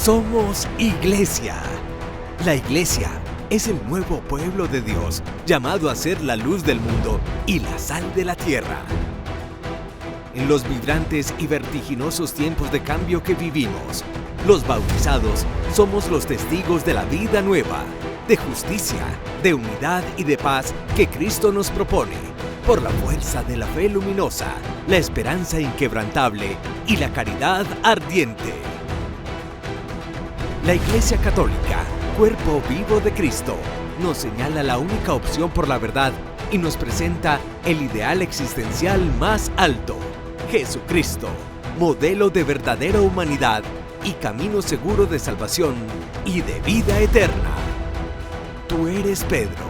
Somos Iglesia. La Iglesia es el nuevo pueblo de Dios, llamado a ser la luz del mundo y la sal de la tierra. En los vibrantes y vertiginosos tiempos de cambio que vivimos, los bautizados somos los testigos de la vida nueva, de justicia, de unidad y de paz que Cristo nos propone, por la fuerza de la fe luminosa, la esperanza inquebrantable y la caridad ardiente. La Iglesia Católica, cuerpo vivo de Cristo, nos señala la única opción por la verdad y nos presenta el ideal existencial más alto, Jesucristo, modelo de verdadera humanidad y camino seguro de salvación y de vida eterna. Tú eres Pedro,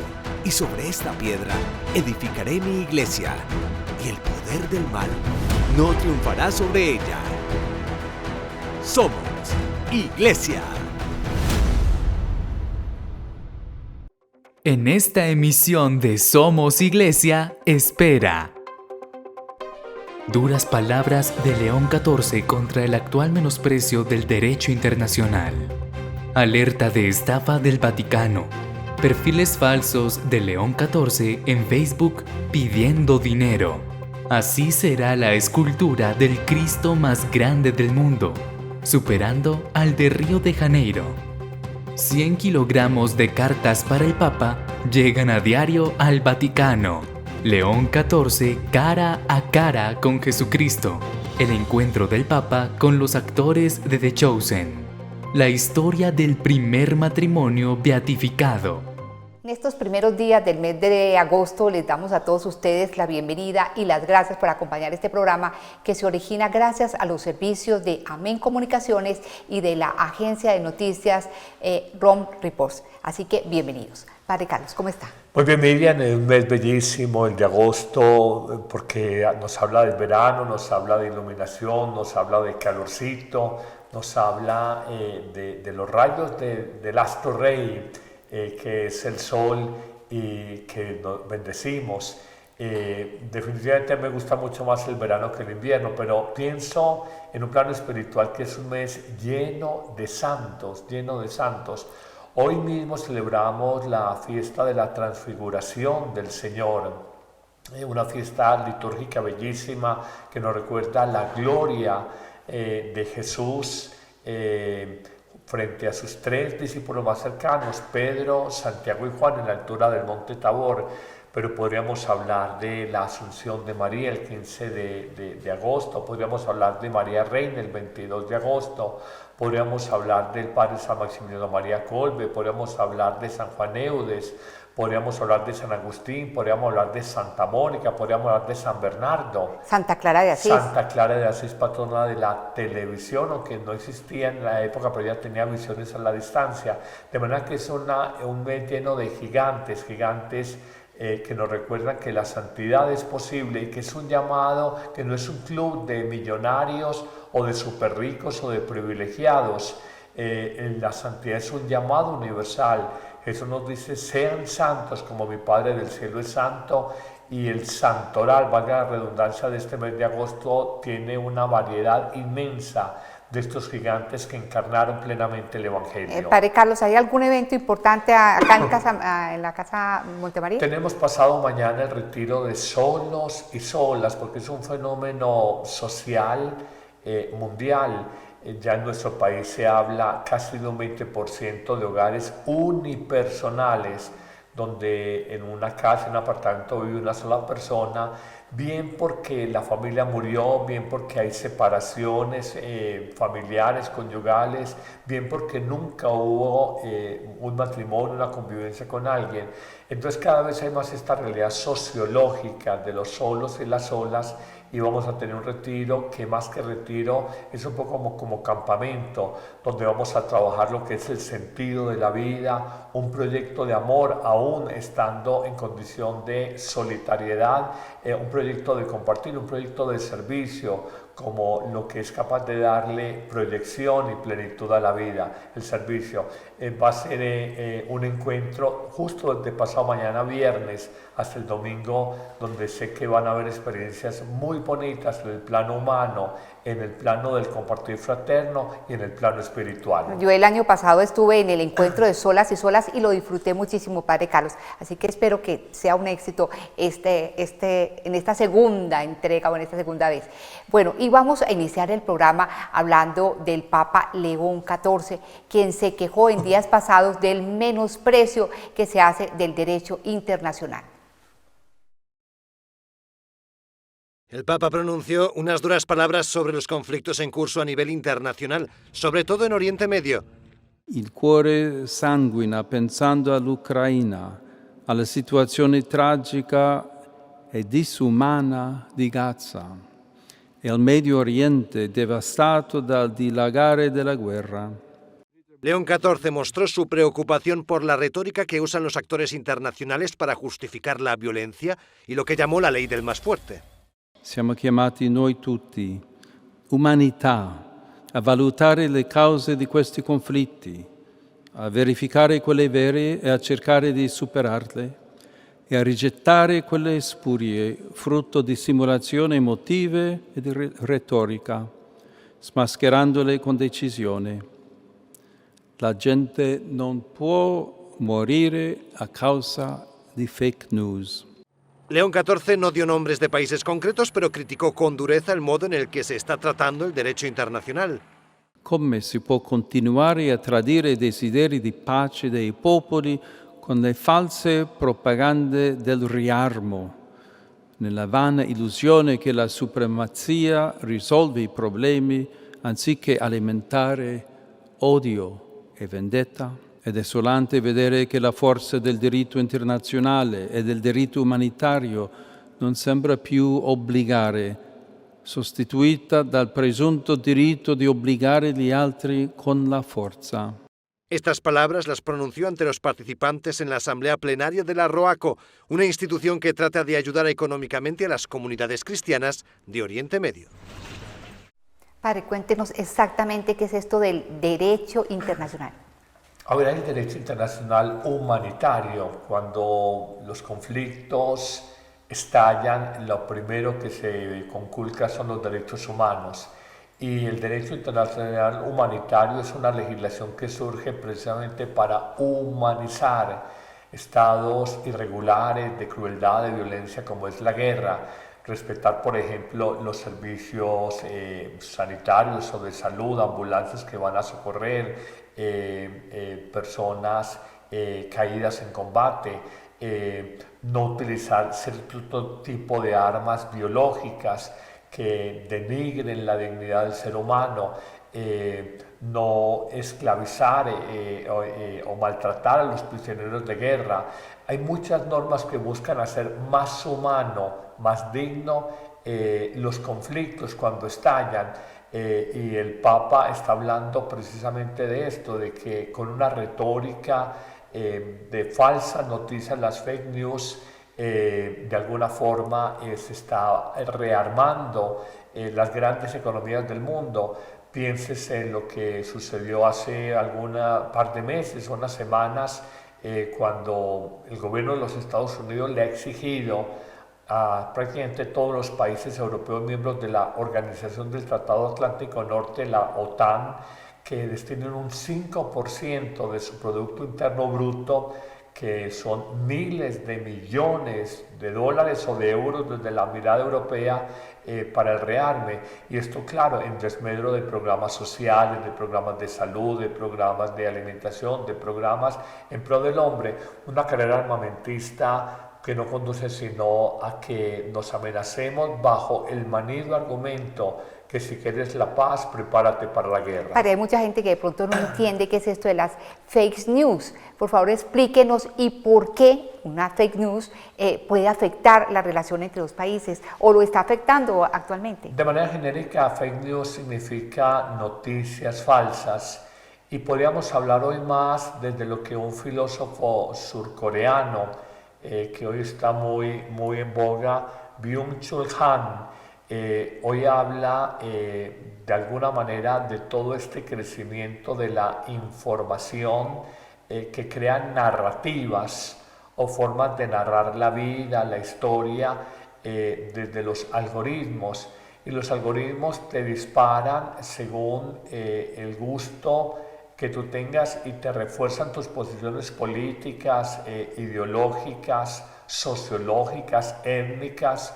y sobre esta piedra edificaré mi iglesia, y el poder del mal no triunfará sobre ella. Somos Iglesia. En esta emisión de Somos Iglesia, espera. Duras palabras de León XIV contra el actual menosprecio del derecho internacional. Alerta de estafa del Vaticano. Perfiles falsos de León XIV en Facebook pidiendo dinero. Así será la escultura del Cristo más grande del mundo, superando al de Río de Janeiro. 100 kilogramos de cartas para el Papa llegan a diario al Vaticano. León XIV cara a cara con Jesucristo. El encuentro del Papa con los actores de The Chosen. La historia del primer matrimonio beatificado. En estos primeros días del mes de agosto les damos a todos ustedes la bienvenida y las gracias por acompañar este programa que se origina gracias a los servicios de Amén Comunicaciones y de la agencia de noticias Rome Reports. Así que bienvenidos. Padre Carlos, ¿cómo está? Muy bien, Miriam, es un mes bellísimo, el de agosto, porque nos habla del verano, nos habla de iluminación, nos habla de calorcito, nos habla de los rayos del astro rey, que es el sol y que nos bendecimos. Definitivamente me gusta mucho más el verano que el invierno, pero pienso en un plano espiritual que es un mes lleno de santos, lleno de santos. Hoy mismo celebramos la fiesta de la transfiguración del Señor, una fiesta litúrgica bellísima que nos recuerda la gloria de Jesús frente a sus tres discípulos más cercanos, Pedro, Santiago y Juan, en la altura del monte Tabor. Pero podríamos hablar de la Asunción de María el 15 de agosto, podríamos hablar de María Reina el 22 de agosto, podríamos hablar del Padre San Maximiliano María Kolbe, podríamos hablar de San Juan Eudes, podríamos hablar de San Agustín, podríamos hablar de Santa Mónica, podríamos hablar de San Bernardo. Santa Clara de Asís. Santa Clara de Asís, patrona de la televisión, aunque no existía en la época, pero ella tenía visiones a la distancia. De manera que es un mes lleno de gigantes que nos recuerdan que la santidad es posible y que es un llamado, que no es un club de millonarios o de súper ricos o de privilegiados. La santidad es un llamado universal. Jesús nos dice, sean santos como mi Padre del cielo es santo, y el santoral, valga la redundancia, de este mes de agosto tiene una variedad inmensa de estos gigantes que encarnaron plenamente el Evangelio. Padre Carlos, ¿hay algún evento importante acá en la Casa Montemaría? Tenemos pasado mañana el retiro de solos y solas, porque es un fenómeno social mundial. Ya en nuestro país se habla casi de un 20% de hogares unipersonales, donde en una casa, en un apartamento vive una sola persona, bien porque la familia murió, bien porque hay separaciones familiares, conyugales, bien porque nunca hubo un matrimonio, una convivencia con alguien. Entonces cada vez hay más esta realidad sociológica de los solos y las solas, y vamos a tener un retiro que más que retiro es un poco como campamento, donde vamos a trabajar lo que es el sentido de la vida, un proyecto de amor aún estando en condición de solitariedad, un proyecto de compartir, un proyecto de servicio, como lo que es capaz de darle proyección y plenitud a la vida, el servicio. Va a ser un encuentro justo desde pasado mañana viernes hasta el domingo, donde sé que van a haber experiencias muy bonitas en el plano humano, en el plano del compartir fraterno y en el plano espiritual. Yo el año pasado estuve en el encuentro de Solas y Solas y lo disfruté muchísimo, Padre Carlos, así que espero que sea un éxito en esta segunda entrega o en esta segunda vez. Bueno, y vamos a iniciar el programa hablando del Papa León XIV, quien se quejó en días pasados del menosprecio que se hace del derecho internacional. El Papa pronunció unas duras palabras sobre los conflictos en curso a nivel internacional, sobre todo en Oriente Medio. Il cuore sanguina pensando all'Ucraina, alla situazione tragica e disumana di Gaza e al Medio Oriente devastato dal dilagare della guerra. León XIV mostró su preocupación por la retórica que usan los actores internacionales para justificar la violencia y lo que llamó la ley del más fuerte. Siamo chiamati noi tutti, umanità, a valutare le cause di questi conflitti, a verificare quelle vere e a cercare di superarle e a rigettare quelle spurie, frutto di simulazioni emotive e di retorica, smascherandole con decisione. La gente non può morire a causa di fake news. León XIV no dio nombres de países concretos, pero criticó con dureza el modo en el que se está tratando el derecho internacional. Come si può continuare a tradire i desideri di pace dei popoli con le false propagande del riarmo, nella vana illusione che la supremazia risolve i problemi anziché alimentare odio e vendetta? È desolante vedere che la forza del diritto internazionale e del diritto umanitario non sembra più obbligare, sostituita dal presunto diritto di obbligare gli altri con la forza. Estas palabras las pronunció ante los participantes en la Asamblea Plenaria de la ROACO, una institución que trata de ayudar económicamente a las comunidades cristianas de Oriente Medio. Padre, cuéntenos exactamente qué es esto del derecho internacional. Ahora el derecho internacional humanitario, cuando los conflictos estallan, lo primero que se conculca son los derechos humanos. Y el derecho internacional humanitario es una legislación que surge precisamente para humanizar estados irregulares de crueldad, de violencia, como es la guerra. Respetar, por ejemplo, los servicios sanitarios o de salud, ambulancias que van a socorrer personas caídas en combate, no utilizar cierto tipo de armas biológicas que denigren la dignidad del ser humano, no esclavizar o maltratar a los prisioneros de guerra. Hay muchas normas que buscan hacer más humano, más digno los conflictos cuando estallan. Y el Papa está hablando precisamente de esto, de que con una retórica de falsas noticias, las fake news, de alguna forma se está rearmando las grandes economías del mundo. Piénsese en lo que sucedió hace par de meses, unas semanas, cuando el gobierno de los Estados Unidos le ha exigido a prácticamente todos los países europeos miembros de la Organización del Tratado Atlántico Norte, la OTAN, que destinen un 5% de su Producto Interno Bruto, que son miles de millones de dólares o de euros desde la mirada europea, para el rearme. Y esto, claro, en desmedro de programas sociales, de programas de salud, de programas de alimentación, de programas en pro del hombre. Una carrera armamentista que no conduce sino a que nos amenacemos bajo el manido argumento que si quieres la paz, prepárate para la guerra. Hay mucha gente que de pronto no entiende qué es esto de las fake news. Por favor, explíquenos y por qué una fake news puede afectar la relación entre los países o lo está afectando actualmente. De manera genérica, fake news significa noticias falsas, y podríamos hablar hoy más desde lo que un filósofo surcoreano que hoy está muy en boga, Byung-Chul Han, hoy habla de alguna manera de todo este crecimiento de la información que crea narrativas o formas de narrar la vida, la historia, desde los algoritmos. Y los algoritmos te disparan según el gusto que tú tengas y te refuerzan tus posiciones políticas, ideológicas, sociológicas, étnicas,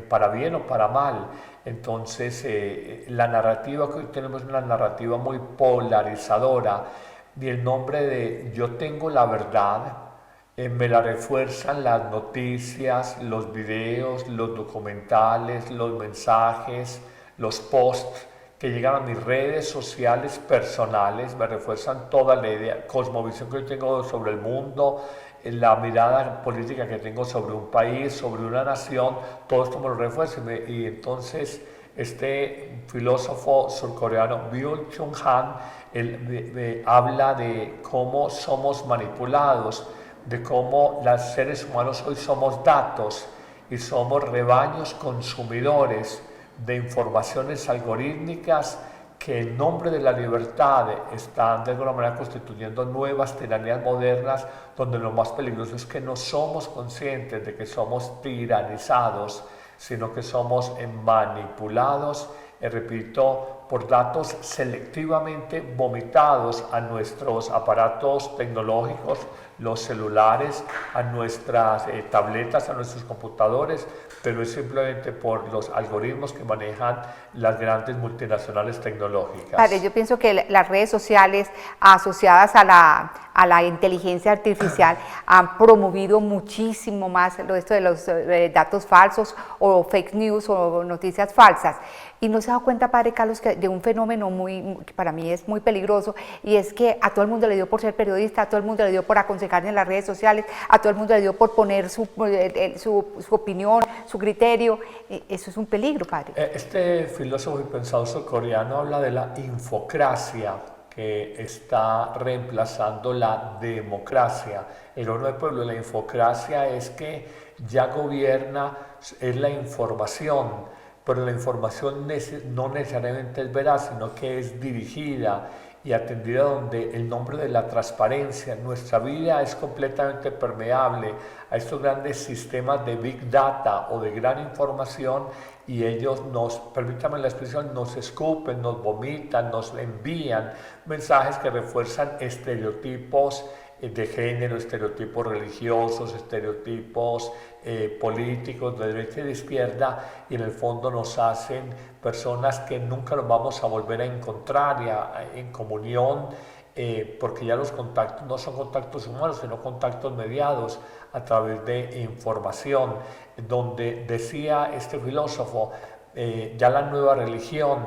para bien o para mal. Entonces, la narrativa que hoy tenemos es una narrativa muy polarizadora, y el nombre de yo tengo la verdad me la refuerzan las noticias, los videos, los documentales, los mensajes, los posts que llegan a mis redes sociales personales, me refuerzan toda la idea, cosmovisión que yo tengo sobre el mundo, la mirada política que tengo sobre un país, sobre una nación, todo esto me lo refuerza. Y entonces este filósofo surcoreano Byung-Chul Han, él habla de cómo somos manipulados, de cómo los seres humanos hoy somos datos y somos rebaños consumidores de informaciones algorítmicas que en nombre de la libertad están de alguna manera constituyendo nuevas tiranías modernas, donde lo más peligroso es que no somos conscientes de que somos tiranizados, sino que somos manipulados, repito, por datos selectivamente vomitados a nuestros aparatos tecnológicos, los celulares, a nuestras tabletas, a nuestros computadores, pero es simplemente por los algoritmos que manejan las grandes multinacionales tecnológicas. Padre, yo pienso que las redes sociales asociadas a la inteligencia artificial han promovido muchísimo más esto de los datos falsos o fake news o noticias falsas. Y no se ha dado cuenta, Padre Carlos, que de un fenómeno que para mí es muy peligroso, y es que a todo el mundo le dio por ser periodista, a todo el mundo le dio por aconsejar en las redes sociales, a todo el mundo le dio por poner su opinión, su criterio. Eso es un peligro, Padre. Este filósofo y pensador surcoreano habla de la infocracia, que está reemplazando la democracia. El orden del pueblo, la infocracia es que ya gobierna, es la información, pero la información no necesariamente es veraz, sino que es dirigida y atendida donde el nombre de la transparencia. Nuestra vida es completamente permeable a estos grandes sistemas de Big Data o de gran información, y ellos nos, permítanme la expresión, nos escupen, nos vomitan, nos envían mensajes que refuerzan estereotipos de género, estereotipos religiosos, estereotipos políticos de derecha y de izquierda, y en el fondo nos hacen personas que nunca nos vamos a volver a encontrar en comunión, porque ya los contactos no son contactos humanos, sino contactos mediados a través de información, donde decía este filósofo, ya la nueva religión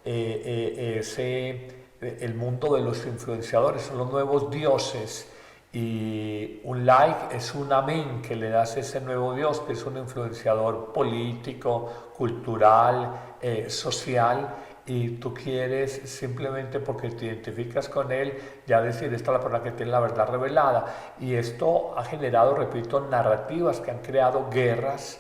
es el mundo de los influenciadores, son los nuevos dioses, y un like es un amén que le das a ese nuevo Dios, que es un influenciador político, cultural, social, y tú quieres simplemente porque te identificas con él ya decir, esta es la persona que tiene la verdad revelada. Y esto ha generado, repito, narrativas que han creado guerras.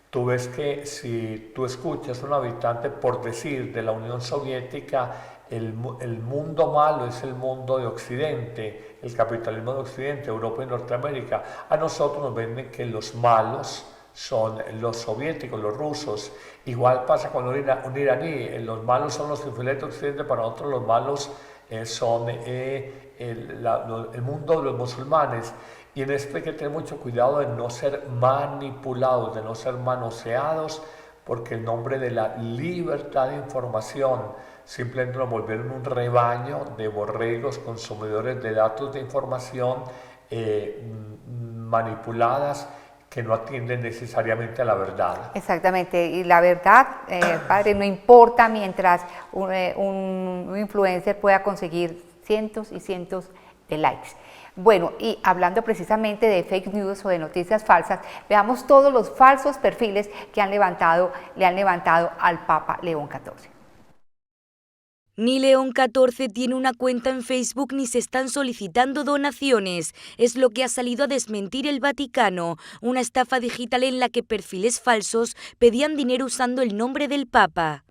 Tú ves que si tú escuchas a un habitante, por decir, de la Unión Soviética, el mundo malo es el mundo de Occidente, el capitalismo de Occidente, Europa y Norteamérica. A nosotros nos venden que los malos son los soviéticos, los rusos. Igual pasa con un iraní, los malos son los infieles de Occidente, para nosotros los malos son el mundo de los musulmanes. Y en esto hay que tener mucho cuidado de no ser manipulados, de no ser manoseados, porque en nombre de la libertad de información simplemente nos volvieron un rebaño de borregos, consumidores de datos de información manipuladas, que no atienden necesariamente a la verdad. Exactamente, y la verdad, Padre, no importa mientras un influencer pueda conseguir cientos y cientos de likes. Bueno, y hablando precisamente de fake news o de noticias falsas, veamos todos los falsos perfiles que le han levantado al Papa León XIV. Ni León XIV tiene una cuenta en Facebook ni se están solicitando donaciones. Es lo que ha salido a desmentir el Vaticano, una estafa digital en la que perfiles falsos pedían dinero usando el nombre del Papa.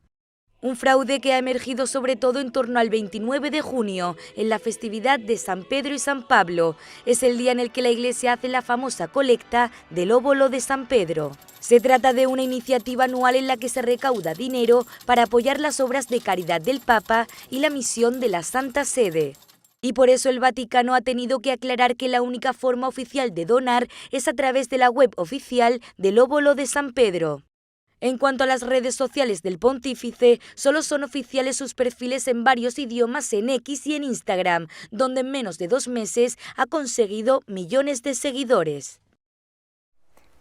Un fraude que ha emergido sobre todo en torno al 29 de junio, en la festividad de San Pedro y San Pablo. Es el día en el que la Iglesia hace la famosa colecta del óbolo de San Pedro. Se trata de una iniciativa anual en la que se recauda dinero para apoyar las obras de caridad del Papa y la misión de la Santa Sede. Y por eso el Vaticano ha tenido que aclarar que la única forma oficial de donar es a través de la web oficial del óbolo de San Pedro. En cuanto a las redes sociales del pontífice, solo son oficiales sus perfiles en varios idiomas en X y en Instagram, donde en menos de 2 meses ha conseguido millones de seguidores.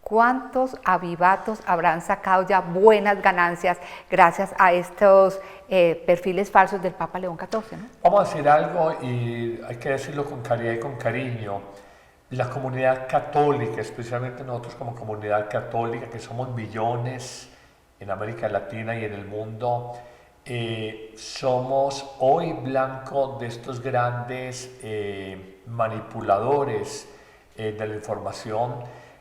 ¿Cuántos avivatos habrán sacado ya buenas ganancias gracias a estos perfiles falsos del Papa León XIV, ¿no? Vamos a decir algo y hay que decirlo con caridad y con cariño. La comunidad católica, especialmente nosotros como comunidad católica, que somos millones en América Latina y en el mundo, somos hoy blanco de estos grandes manipuladores de la información.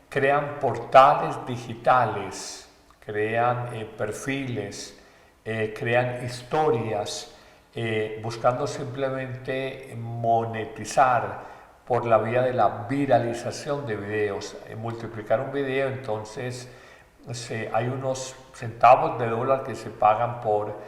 Crean portales digitales, crean perfiles, crean historias, buscando simplemente monetizar por la vía de la viralización de videos. Multiplicar un video, entonces hay unos centavos de dólar que se pagan por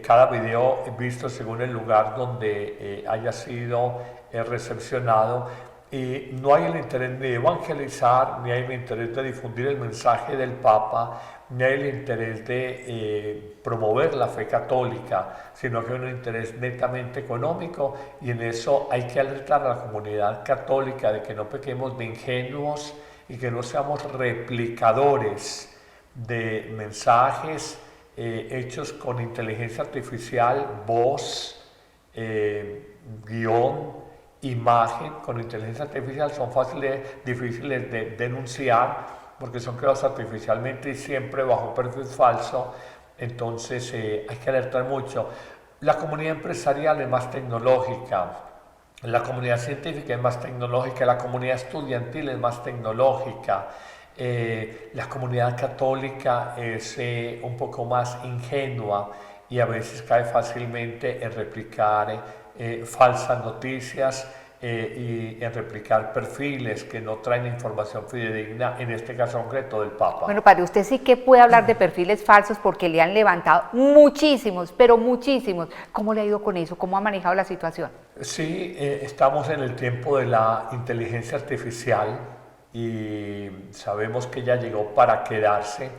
cada video visto según el lugar donde haya sido recepcionado. Y no hay el interés ni de evangelizar, ni hay el interés de difundir el mensaje del Papa, ni hay el interés de promover la fe católica, sino que hay un interés netamente económico, y en eso hay que alertar a la comunidad católica de que no pequemos de ingenuos y que no seamos replicadores de mensajes hechos con inteligencia artificial, voz, guión, imagen. Con inteligencia artificial son difíciles de denunciar porque son creados artificialmente y siempre bajo perfil falso. Entonces hay que alertar mucho. La comunidad empresarial es más tecnológica, la comunidad científica es más tecnológica, la comunidad estudiantil es más tecnológica, la comunidad católica es un poco más ingenua y a veces cae fácilmente en replicar falsas noticias y en replicar perfiles que no traen información fidedigna, en este caso concreto del Papa. Bueno, padre, usted sí que puede hablar de perfiles falsos porque le han levantado muchísimos, pero muchísimos. ¿Cómo le ha ido con eso? ¿Cómo ha manejado la situación? Sí, estamos en el tiempo de la inteligencia artificial y sabemos que ya llegó para quedarse.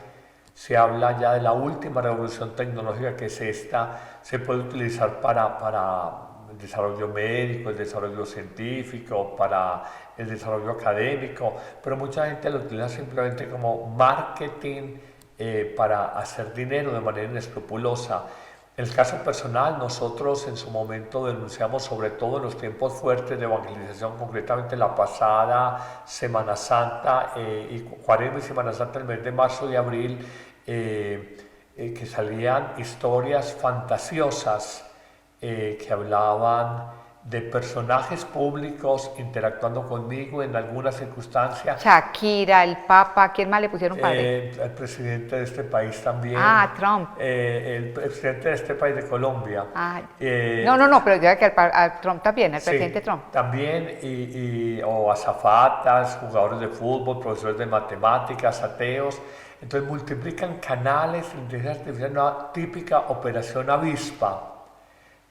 Se habla ya de la última revolución tecnológica, que es esta. Se puede utilizar para el desarrollo médico, el desarrollo científico, para el desarrollo académico, pero mucha gente lo utiliza simplemente como marketing para hacer dinero de manera inescrupulosa. En el caso personal, nosotros en su momento denunciamos, sobre todo en los tiempos fuertes de evangelización, concretamente la pasada Semana Santa y Cuaresma y Semana Santa, el mes de marzo y abril, que salían historias fantasiosas que hablaban de personajes públicos interactuando conmigo en alguna circunstancia. Shakira, el Papa, ¿quién más le pusieron padre? El presidente de este país también. Ah, Trump. El presidente de este país, de Colombia. No, pero yo que a Trump también, al presidente Trump. También, o azafatas, jugadores de fútbol, profesores de matemáticas, ateos. Entonces multiplican canales de inteligencia artificial, una típica operación avispa,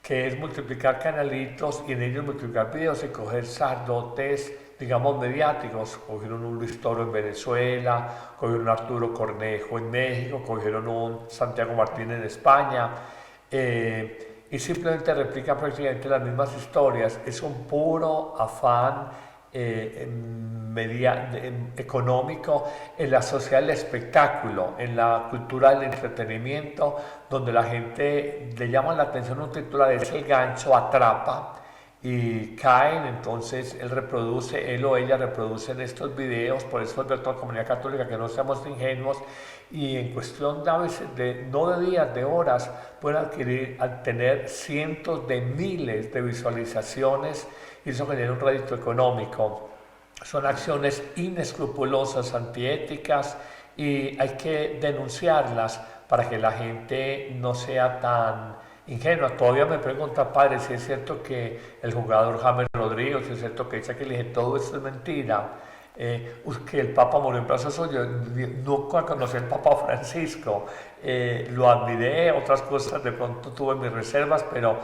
que es multiplicar canalitos y en ellos multiplicar videos y coger sacerdotes, digamos, mediáticos. Cogieron un Luis Toro en Venezuela, cogieron un Arturo Cornejo en México, cogieron un Santiago Martín en España, y simplemente replican prácticamente las mismas historias. Es un puro afán económico en la sociedad del espectáculo, en la cultura del entretenimiento, donde la gente le llama la atención un titular, es el gancho, atrapa, y caen, entonces él o ella reproducen estos videos. Por eso advierto a la comunidad católica que no seamos ingenuos, y en cuestión de a veces no de días, de horas, pueden tener cientos de miles de visualizaciones, y eso genera un rédito económico. Son acciones inescrupulosas, antiéticas, y hay que denunciarlas para que la gente no sea tan ingenua. Todavía me pregunta, padre, si es cierto que el jugador James Rodríguez, si es cierto que dice que le dije todo esto es mentira, que el Papa murió en brazos suyos. Nunca conocí al Papa Francisco, lo admiré, otras cosas de pronto tuve mis reservas, pero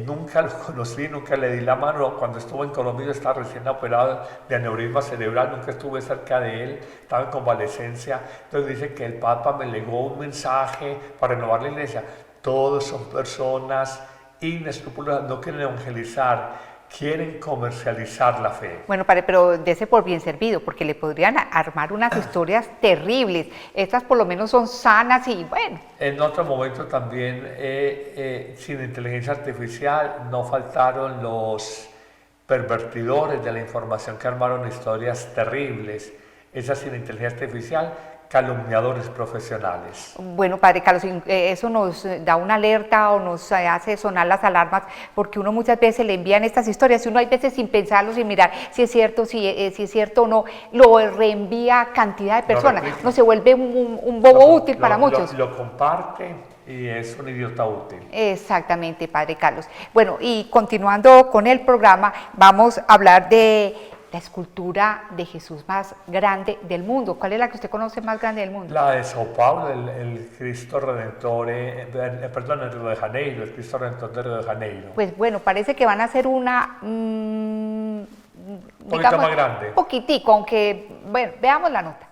nunca lo conocí, nunca le di la mano. Cuando estuvo en Colombia, yo estaba recién operado de aneurisma cerebral, nunca estuve cerca de él, estaba en convalecencia. Entonces dice que el Papa me legó un mensaje para renovar la iglesia. Todos son personas inescrupulosas, no quieren evangelizar, quieren comercializar la fe. Bueno, padre, pero dése por bien servido, porque le podrían armar unas historias terribles. Estas por lo menos son sanas y bueno. En otro momento también, sin inteligencia artificial, no faltaron los pervertidores de la información que armaron historias terribles. Esas sin inteligencia artificial, calumniadores profesionales. Bueno, padre Carlos, eso nos da una alerta o nos hace sonar las alarmas, porque uno muchas veces le envían estas historias y uno hay veces sin pensarlo, sin mirar si es cierto, si es cierto o no, lo reenvía a cantidad de personas. No se vuelve un bobo útil para muchos. Lo comparte y es un idiota útil. Exactamente, padre Carlos. Bueno, y continuando con el programa, vamos a hablar de la escultura de Jesús más grande del mundo. ¿Cuál es la que usted conoce más grande del mundo? La de Sao Paulo, el Cristo Redentor, perdón, en Río de Janeiro, el Cristo Redentor de Río de Janeiro. Pues bueno, parece que van a hacer una, un poquito más grande. Un poquitico, aunque, bueno, veamos la nota.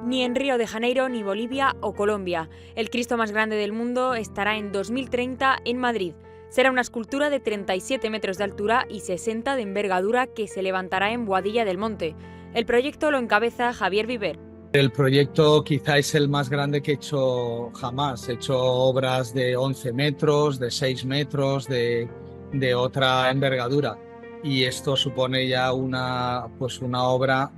Ni en Río de Janeiro, ni Bolivia o Colombia. El Cristo más grande del mundo estará en 2030 en Madrid. Será una escultura de 37 metros de altura y 60 de envergadura que se levantará en Boadilla del Monte. El proyecto lo encabeza Javier Viver. El proyecto quizá es el más grande que he hecho jamás. He hecho obras de 11 metros, de 6 metros, de otra envergadura. Y esto supone ya una obra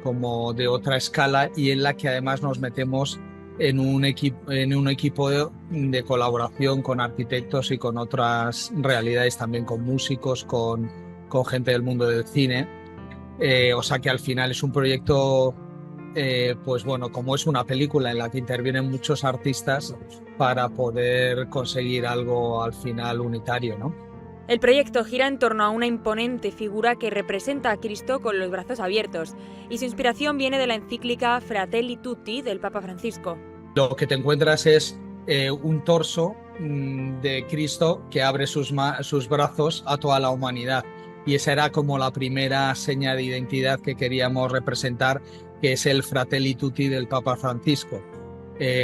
como de otra escala, y en la que además nos metemos en un equipo de colaboración con arquitectos y con otras realidades, también con músicos, con gente del mundo del cine. O sea que al final es un proyecto, pues bueno, como es una película en la que intervienen muchos artistas para poder conseguir algo al final unitario, ¿no? El proyecto gira en torno a una imponente figura que representa a Cristo con los brazos abiertos, y su inspiración viene de la encíclica Fratelli Tutti del Papa Francisco. Lo que te encuentras es un torso de Cristo que abre sus brazos a toda la humanidad, y esa era como la primera seña de identidad que queríamos representar, que es el Fratelli Tutti del Papa Francisco.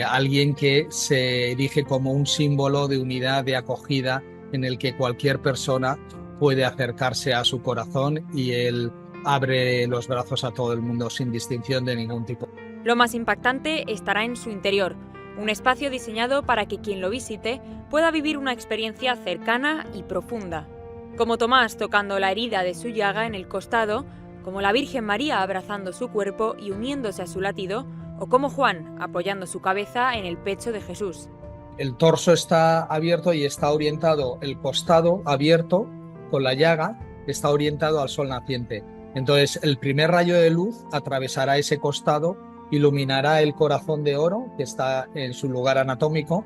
Alguien que se erige como un símbolo de unidad, de acogida, en el que cualquier persona puede acercarse a su corazón, y él abre los brazos a todo el mundo sin distinción de ningún tipo. Lo más impactante estará en su interior, un espacio diseñado para que quien lo visite pueda vivir una experiencia cercana y profunda. Como Tomás tocando la herida de su llaga en el costado, como la Virgen María abrazando su cuerpo y uniéndose a su latido, o como Juan apoyando su cabeza en el pecho de Jesús. El torso está abierto y está orientado, el costado abierto con la llaga está orientado al sol naciente. Entonces el primer rayo de luz atravesará ese costado, iluminará el corazón de oro que está en su lugar anatómico,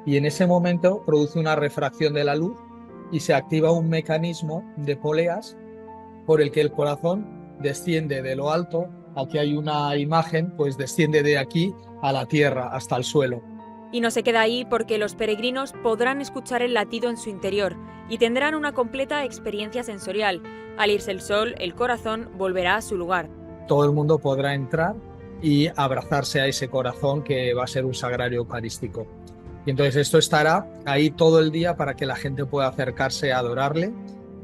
y en ese momento produce una refracción de la luz y se activa un mecanismo de poleas por el que el corazón desciende de lo alto. Aquí hay una imagen, pues desciende de aquí a la tierra hasta el suelo. Y no se queda ahí, porque los peregrinos podrán escuchar el latido en su interior y tendrán una completa experiencia sensorial. Al irse el sol, el corazón volverá a su lugar. Todo el mundo podrá entrar y abrazarse a ese corazón, que va a ser un sagrario eucarístico. Y entonces esto estará ahí todo el día para que la gente pueda acercarse a adorarle,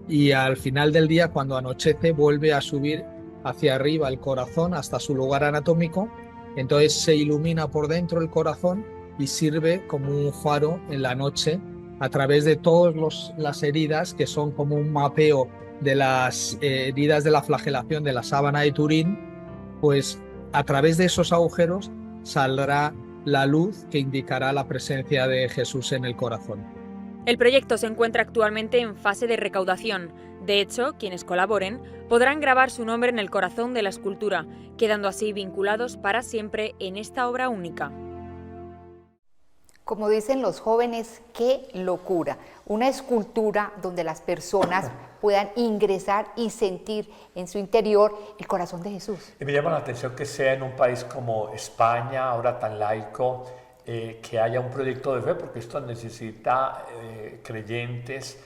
y al final del día, cuando anochece, vuelve a subir hacia arriba el corazón hasta su lugar anatómico. Entonces se ilumina por dentro el corazón, y sirve como un faro en la noche a través de todas las heridas, que son como un mapeo de las heridas de la flagelación de la sábana de Turín. Pues a través de esos agujeros saldrá la luz que indicará la presencia de Jesús en el corazón. El proyecto se encuentra actualmente en fase de recaudación. De hecho, quienes colaboren podrán grabar su nombre en el corazón de la escultura, quedando así vinculados para siempre en esta obra única. Como dicen los jóvenes, qué locura. Una escultura donde las personas puedan ingresar y sentir en su interior el corazón de Jesús. Y me llama la atención que sea en un país como España, ahora tan laico, que haya un proyecto de fe, porque esto necesita creyentes,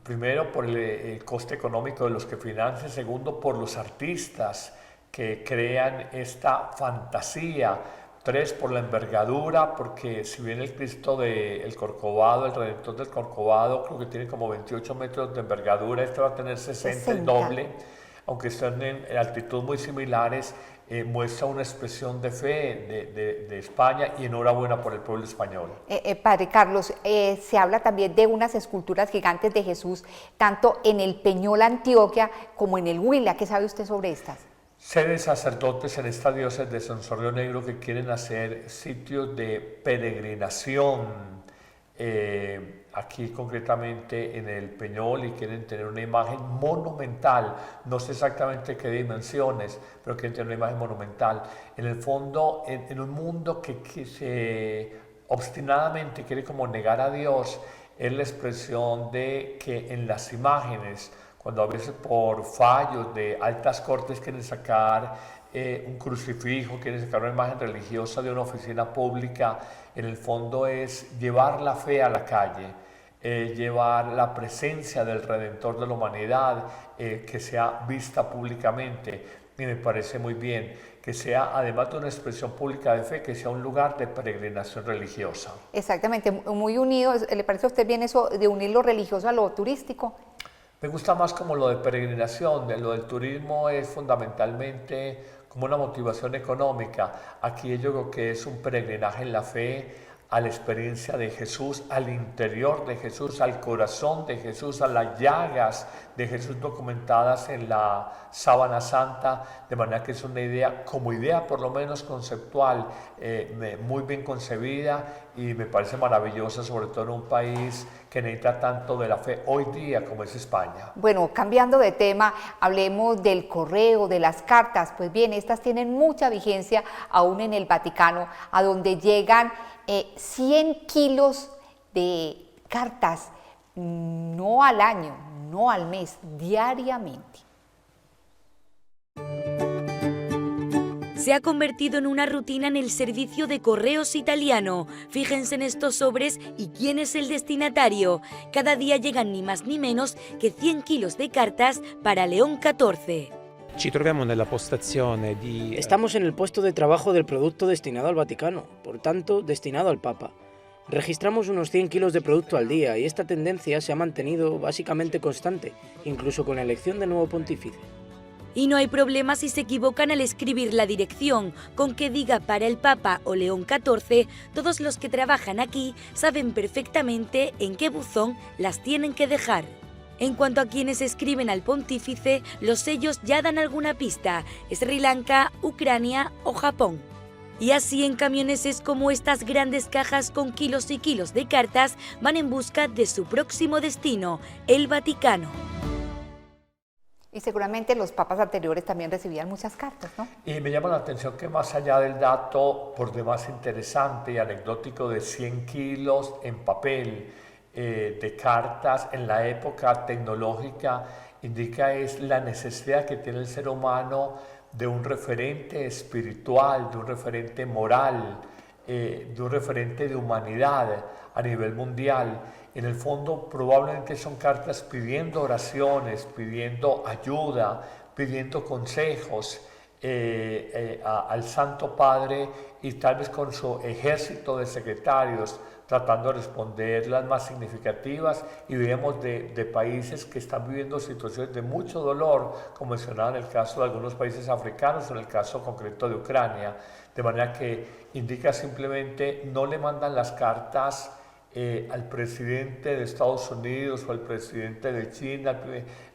primero por el coste económico de los que financian, segundo por los artistas que crean esta fantasía, 3 por la envergadura, porque si bien el Cristo del Corcovado, el Redentor del Corcovado, creo que tiene como 28 metros de envergadura, este va a tener 60, el doble, aunque estén en altitud muy similares, muestra una expresión de fe de España, y enhorabuena por el pueblo español. Padre Carlos, se habla también de unas esculturas gigantes de Jesús, tanto en el Peñol, Antioquia, como en el Huila. ¿Qué sabe usted sobre estas? Sé de sacerdotes en esta diócesis de Sonsorio Negro que quieren hacer sitios de peregrinación aquí concretamente en el Peñol, y quieren tener una imagen monumental, no sé exactamente qué dimensiones, pero quieren tener una imagen monumental. En el fondo, en un mundo que se obstinadamente quiere como negar a Dios, es la expresión de que en las imágenes, cuando a veces por fallos de altas cortes quieren sacar un crucifijo, quieren sacar una imagen religiosa de una oficina pública, en el fondo es llevar la fe a la calle, llevar la presencia del Redentor de la humanidad, que sea vista públicamente, y me parece muy bien que sea, además de una expresión pública de fe, que sea un lugar de peregrinación religiosa. Exactamente, muy unido. ¿Le parece a usted bien eso de unir lo religioso a lo turístico? Me gusta más como lo de peregrinación. Lo del turismo es fundamentalmente como una motivación económica. Aquí yo creo que es un peregrinaje en la fe, a la experiencia de Jesús, al interior de Jesús, al corazón de Jesús, a las llagas de Jesús documentadas en la sábana santa, de manera que es una idea, como idea por lo menos conceptual, muy bien concebida, y me parece maravillosa, sobre todo en un país que necesita tanto de la fe hoy día como es España. Bueno, cambiando de tema, hablemos del correo, de las cartas. Pues bien, estas tienen mucha vigencia aún en el Vaticano, a donde llegan 100 kilos de cartas, no al año, no al mes, diariamente. Se ha convertido en una rutina en el servicio de correos italiano. Fíjense en estos sobres y quién es el destinatario. Cada día llegan ni más ni menos que 100 kilos de cartas para León XIV. Estamos en el puesto de trabajo del producto destinado al Vaticano, por tanto, destinado al Papa. Registramos unos 100 kilos de producto al día y esta tendencia se ha mantenido básicamente constante, incluso con la elección de nuevo pontífice. Y no hay problema si se equivocan al escribir la dirección. Con que diga para el Papa o León XIV, todos los que trabajan aquí saben perfectamente en qué buzón las tienen que dejar. En cuanto a quienes escriben al pontífice, los sellos ya dan alguna pista: Sri Lanka, Ucrania o Japón. Y así en camiones es como estas grandes cajas con kilos y kilos de cartas van en busca de su próximo destino, el Vaticano. Y seguramente los papas anteriores también recibían muchas cartas, ¿no? Y me llama la atención que más allá del dato, por demás interesante y anecdótico, de 100 kilos en papel, de cartas en la época tecnológica, indica es la necesidad que tiene el ser humano de un referente espiritual, de un referente moral, de un referente de humanidad a nivel mundial. En el fondo probablemente son cartas pidiendo oraciones, pidiendo ayuda, pidiendo consejos, al Santo Padre y tal vez con su ejército de secretarios tratando de responder las más significativas, y vemos de países que están viviendo situaciones de mucho dolor, como mencionaba en el caso de algunos países africanos, en el caso concreto de Ucrania, de manera que indica simplemente no le mandan las cartas al presidente de Estados Unidos o al presidente de China,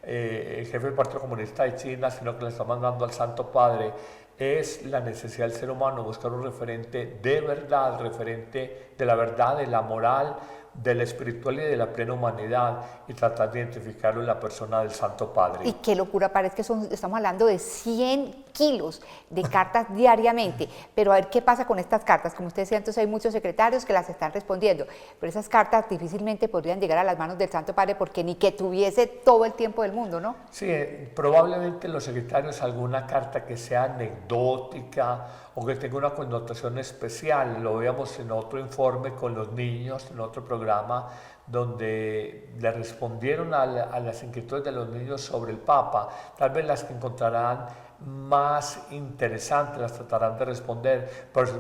el jefe del Partido Comunista de China, sino que le está mandando al Santo Padre. Es la necesidad del ser humano buscar un referente de verdad, referente de la verdad, de la moral, de la espiritual y de la plena humanidad, y tratar de identificarlo en la persona del Santo Padre. Y qué locura, parece que estamos hablando de 100 kilos de cartas diariamente, pero a ver qué pasa con estas cartas. Como usted decía, entonces hay muchos secretarios que las están respondiendo, pero esas cartas difícilmente podrían llegar a las manos del Santo Padre porque ni que tuviese todo el tiempo del mundo, ¿no? Sí, probablemente los secretarios alguna carta que sea anecdótica o que tenga una connotación especial. Lo veíamos en otro informe con los niños, en otro programa, donde le respondieron a las inquietudes de los niños sobre el Papa. Tal vez las que encontrarán más interesantes las tratarán de responder, pero si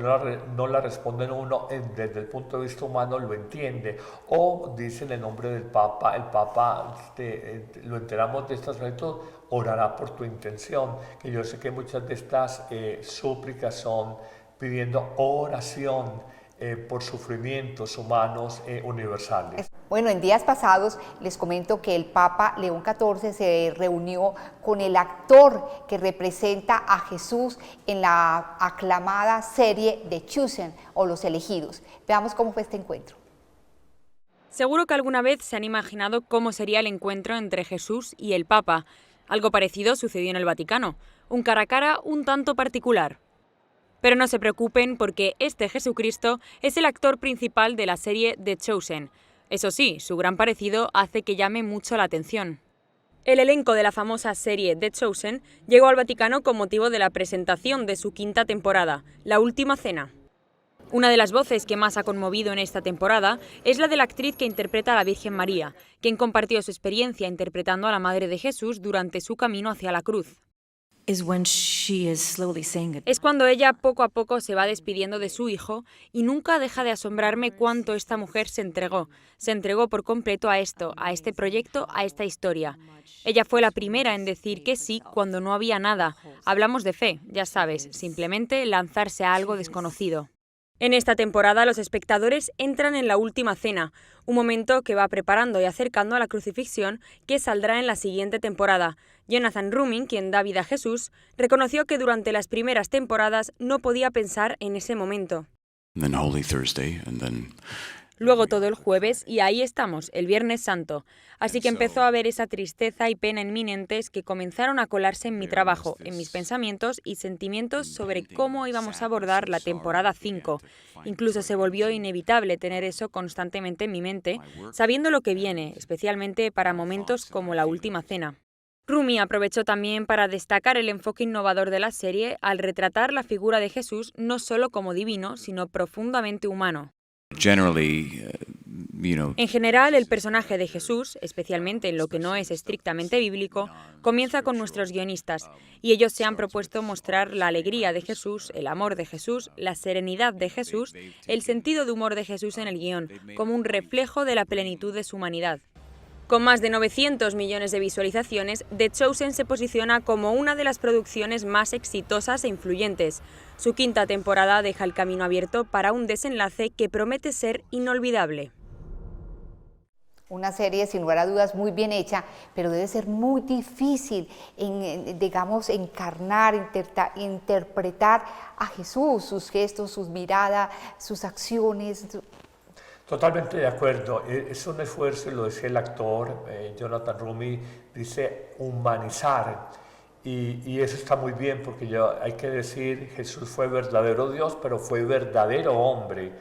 no la responden uno desde el punto de vista humano lo entiende, o dicen el nombre del Papa, el Papa lo enteramos de esta solicitud, orará por tu intención, que yo sé que muchas de estas súplicas son pidiendo oración por sufrimientos humanos universales. Bueno, en días pasados les comento que el Papa León XIV se reunió con el actor que representa a Jesús en la aclamada serie The Chosen o Los Elegidos. Veamos cómo fue este encuentro. Seguro que alguna vez se han imaginado cómo sería el encuentro entre Jesús y el Papa. Algo parecido sucedió en el Vaticano, un cara a cara un tanto particular. Pero no se preocupen porque este Jesucristo es el actor principal de la serie The Chosen. Eso sí, su gran parecido hace que llame mucho la atención. El elenco de la famosa serie The Chosen llegó al Vaticano con motivo de la presentación de su quinta temporada, La Última Cena. Una de las voces que más ha conmovido en esta temporada es la de la actriz que interpreta a la Virgen María, quien compartió su experiencia interpretando a la Madre de Jesús durante su camino hacia la cruz. Es cuando ella poco a poco se va despidiendo de su hijo y nunca deja de asombrarme cuánto esta mujer se entregó por completo a esto, a este proyecto, a esta historia. Ella fue la primera en decir que sí cuando no había nada. Hablamos de fe, ya sabes, simplemente lanzarse a algo desconocido. En esta temporada los espectadores entran en la última cena, un momento que va preparando y acercando a la crucifixión que saldrá en la siguiente temporada. Jonathan Rouming, quien da vida a Jesús, reconoció que durante las primeras temporadas no podía pensar en ese momento. Luego todo el jueves y ahí estamos, el Viernes Santo. Así que empezó a haber esa tristeza y pena inminentes que comenzaron a colarse en mi trabajo, en mis pensamientos y sentimientos sobre cómo íbamos a abordar la temporada 5. Incluso se volvió inevitable tener eso constantemente en mi mente, sabiendo lo que viene, especialmente para momentos como la última cena. Rumi aprovechó también para destacar el enfoque innovador de la serie al retratar la figura de Jesús no solo como divino, sino profundamente humano. En general, el personaje de Jesús, especialmente en lo que no es estrictamente bíblico, comienza con nuestros guionistas, y ellos se han propuesto mostrar la alegría de Jesús, el amor de Jesús, la serenidad de Jesús, el sentido de humor de Jesús en el guión, como un reflejo de la plenitud de su humanidad. Con más de 900 millones de visualizaciones, The Chosen se posiciona como una de las producciones más exitosas e influyentes. Su quinta temporada deja el camino abierto para un desenlace que promete ser inolvidable. Una serie, sin lugar a dudas, muy bien hecha, pero debe ser muy difícil, encarnar, interpretar a Jesús, sus gestos, sus miradas, sus acciones. Totalmente de acuerdo, es un esfuerzo, lo decía el actor Jonathan Rouming, dice humanizar, y eso está muy bien porque hay que decir, Jesús fue verdadero Dios, pero fue verdadero hombre,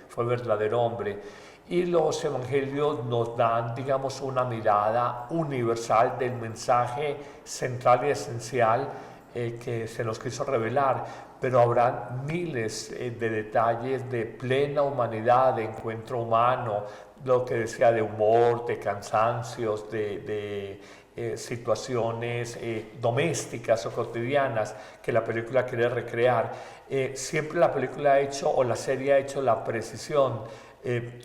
y los evangelios nos dan, digamos, una mirada universal del mensaje central y esencial que se nos quiso revelar, pero habrá miles de detalles de plena humanidad, de encuentro humano, lo que decía de humor, de cansancios, de situaciones domésticas o cotidianas que la película quiere recrear. Siempre la película ha hecho, o la serie ha hecho la precisión.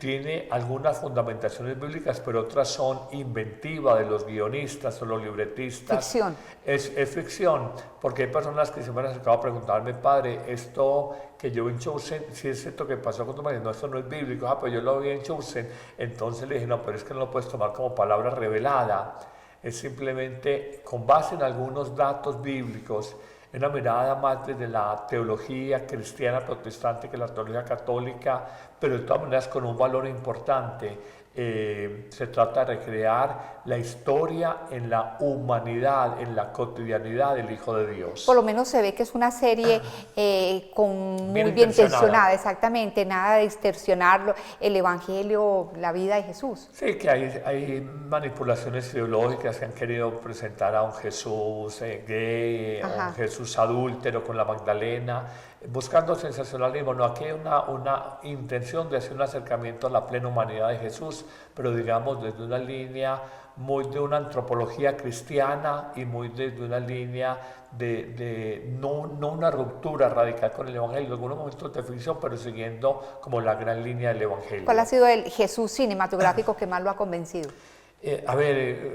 Tiene algunas fundamentaciones bíblicas, pero otras son inventiva de los guionistas o los libretistas. Ficción. Es ficción, porque hay personas que se me han acercado a preguntarme, padre, esto que yo vi en Chosen, si es cierto que pasó con tu marido, no, esto no es bíblico, pues yo lo vi en Chosen. Entonces le dije, no, pero es que no lo puedes tomar como palabra revelada, es simplemente con base en algunos datos bíblicos, en una mirada más desde la teología cristiana protestante que la teología católica, pero de todas maneras con un valor importante. Se trata de recrear la historia en la humanidad, en la cotidianidad del Hijo de Dios. Por lo menos se ve que es una serie muy bien intencionada, exactamente, nada de distorsionar el Evangelio, la vida de Jesús. Sí, que hay manipulaciones ideológicas que han querido presentar a un Jesús gay, a un Jesús adúltero con la Magdalena, buscando sensacionalismo. No, aquí hay una intención de hacer un acercamiento a la plena humanidad de Jesús, pero digamos desde una línea muy de una antropología cristiana y muy desde una línea no una ruptura radical con el Evangelio, en algunos momentos de ficción, pero siguiendo como la gran línea del Evangelio. ¿Cuál ha sido el Jesús cinematográfico que más lo ha convencido?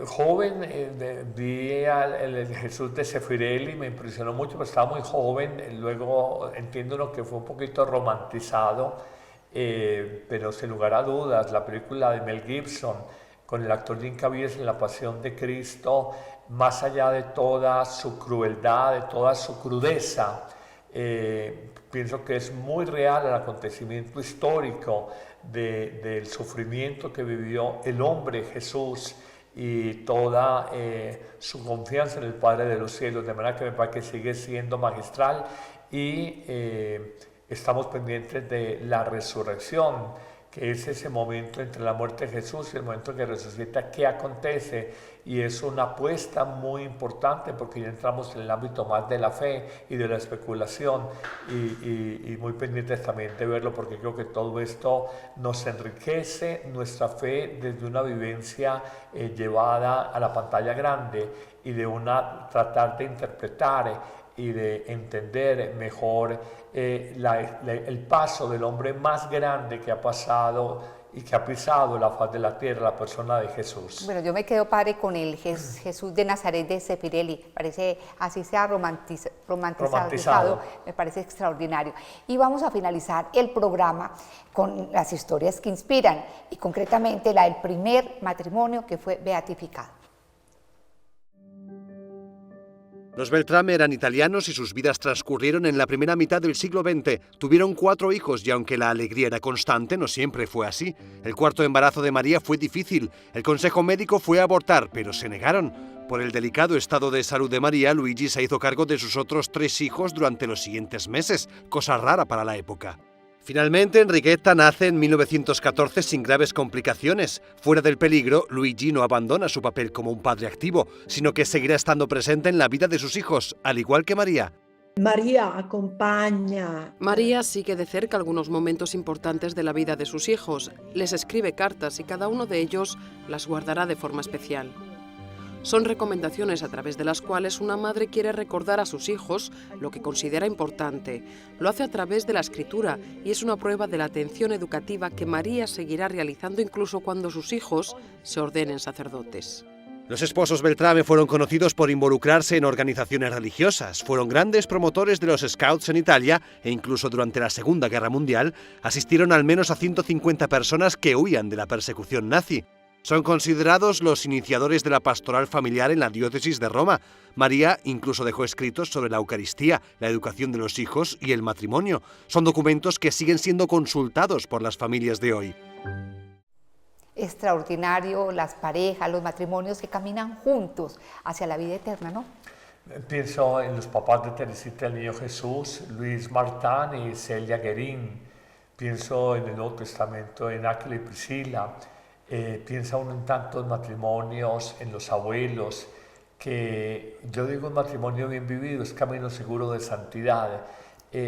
Joven, vi el Jesús de Sefirelli, me impresionó mucho, pero estaba muy joven. Luego entiendo lo que fue un poquito romantizado, pero sin lugar a dudas, la película de Mel Gibson, con el actor Jim Caviezel en La Pasión de Cristo, más allá de toda su crueldad, de toda su crudeza, pienso que es muy real el acontecimiento histórico del sufrimiento que vivió el hombre Jesús y toda su confianza en el Padre de los cielos, de manera que me parece que sigue siendo magistral y estamos pendientes de la resurrección, que es ese momento entre la muerte de Jesús y el momento en que resucita, ¿qué acontece? Y es una apuesta muy importante porque ya entramos en el ámbito más de la fe y de la especulación y muy pendientes también de verlo, porque creo que todo esto nos enriquece nuestra fe desde una vivencia llevada a la pantalla grande y de tratar de interpretar y de entender mejor el paso del hombre más grande que ha pasado y que ha pisado la faz de la tierra, la persona de Jesús. Bueno, yo me quedo, padre, con el Jesús de Nazaret de Sefirelli. Parece, así sea romantizado, me parece extraordinario. Y vamos a finalizar el programa con las historias que inspiran, y concretamente la del primer matrimonio que fue beatificado. Los Beltrame eran italianos y sus vidas transcurrieron en la primera mitad del siglo XX. Tuvieron 4 hijos y aunque la alegría era constante, no siempre fue así. El cuarto embarazo de María fue difícil. El consejo médico fue abortar, pero se negaron. Por el delicado estado de salud de María, Luigi se hizo cargo de sus otros 3 hijos durante los siguientes meses, cosa rara para la época. Finalmente, Enriqueta nace en 1914 sin graves complicaciones. Fuera del peligro, Luigi no abandona su papel como un padre activo, sino que seguirá estando presente en la vida de sus hijos, al igual que María. María acompaña. María sigue de cerca algunos momentos importantes de la vida de sus hijos, les escribe cartas y cada uno de ellos las guardará de forma especial. Son recomendaciones a través de las cuales una madre quiere recordar a sus hijos lo que considera importante. Lo hace a través de la escritura y es una prueba de la atención educativa que María seguirá realizando incluso cuando sus hijos se ordenen sacerdotes. Los esposos Beltrame fueron conocidos por involucrarse en organizaciones religiosas, fueron grandes promotores de los Scouts en Italia e incluso durante la Segunda Guerra Mundial asistieron al menos a 150 personas que huían de la persecución nazi. Son considerados los iniciadores de la pastoral familiar en la diócesis de Roma. María incluso dejó escritos sobre la Eucaristía, la educación de los hijos y el matrimonio. Son documentos que siguen siendo consultados por las familias de hoy. Extraordinario, las parejas, los matrimonios que caminan juntos hacia la vida eterna, ¿no? Pienso en los papás de Teresita del Niño Jesús, Luis Martán y Celia Guerín. Pienso en el Nuevo Testamento, en Áquila y Priscila. Piensa uno en tantos matrimonios, en los abuelos, que yo digo un matrimonio bien vivido es camino seguro de santidad.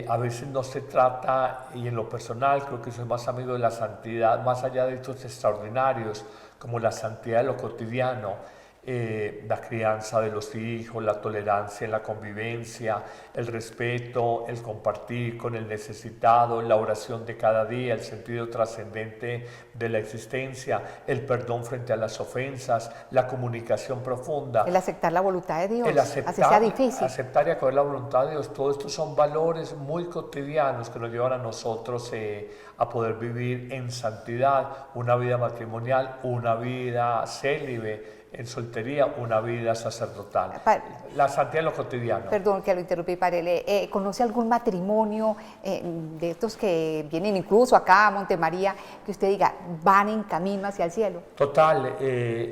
A veces no se trata, y en lo personal creo que soy más amigo de la santidad, más allá de hechos extraordinarios, como la santidad de lo cotidiano, la crianza de los hijos, la tolerancia en la convivencia, el respeto, el compartir con el necesitado, la oración de cada día, el sentido trascendente de la existencia, el perdón frente a las ofensas, la comunicación profunda. El aceptar la voluntad de Dios, El aceptar, así sea difícil. Aceptar y acoger la voluntad de Dios, todo esto son valores muy cotidianos que nos llevan a nosotros a poder vivir en santidad, una vida matrimonial, una vida célibe, en soltería, una vida sacerdotal. La santidad en lo cotidiano. Perdón que lo interrumpí, Padre. ¿Conoce algún matrimonio de estos que vienen incluso acá a Montemaría, que usted diga, van en camino hacia el cielo? Total,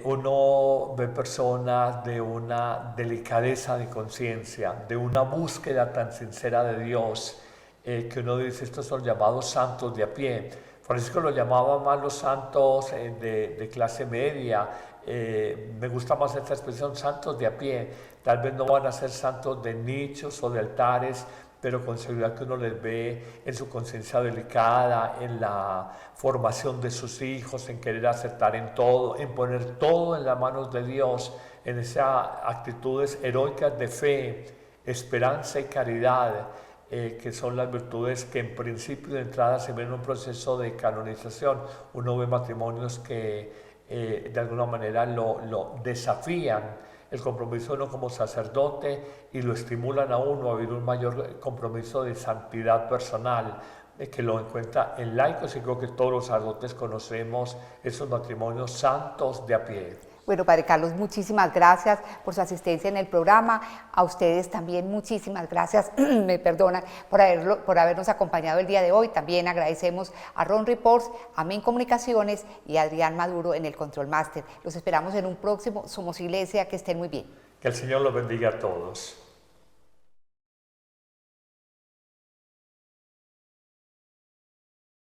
uno ve personas de una delicadeza de conciencia, de una búsqueda tan sincera de Dios, que uno dice, estos son llamados santos de a pie. Francisco lo llamaba más los santos de clase media. Me gusta más esta expresión, santos de a pie. Tal vez no van a ser santos de nichos o de altares, pero con seguridad que uno les ve en su conciencia delicada, en la formación de sus hijos, en querer acertar en todo, en poner todo en las manos de Dios, en esas actitudes heroicas de fe, esperanza y caridad, que son las virtudes que en principio de entrada se ven en un proceso de canonización. Uno ve matrimonios que de alguna manera lo desafían el compromiso de uno como sacerdote y lo estimulan a uno a vivir un mayor compromiso de santidad personal, que lo encuentra en laicos, y creo que todos los sacerdotes conocemos esos matrimonios santos de a pie. Bueno, Padre Carlos, muchísimas gracias por su asistencia en el programa. A ustedes también muchísimas gracias, me perdonan, por habernos acompañado el día de hoy. También agradecemos a Ron Reports, Amén Comunicaciones y a Adrián Maduro en el Control Master. Los esperamos en un próximo Somos Iglesia. Que estén muy bien. Que el Señor los bendiga a todos.